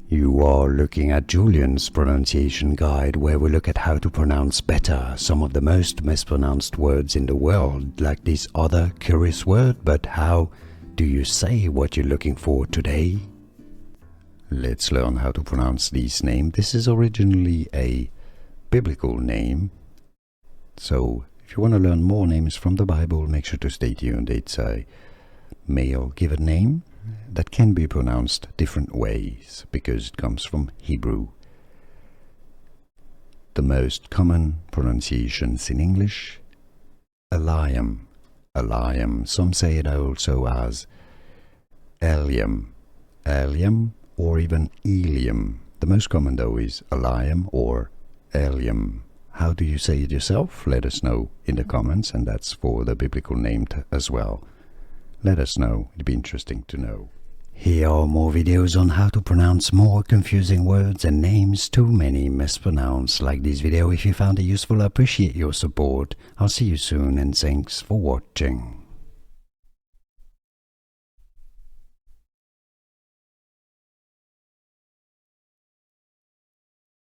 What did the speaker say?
You are looking at Julian's pronunciation guide, where we look at how to pronounce better some of the most mispronounced words in the world, like this other curious word. But how do you say what you're looking for today? Let's learn how to pronounce this name. This is originally a biblical name, so if you want to learn more names from the Bible, make sure to stay tuned. It's a male given name that can be pronounced different ways because it comes from Hebrew. The most common pronunciations in English: Eliam, Eliam. Some say it also as Eliam, Eliam, or even Eliam. The most common though is Eliam or Eliam. How do you say it yourself? Let us know in the comments, and that's for the biblical name as well. Let us know, it'd be interesting to know. Here are more videos on how to pronounce more confusing words and names too many mispronounced. Like this video if you found it useful. I appreciate your support. I'll see you soon, and thanks for watching.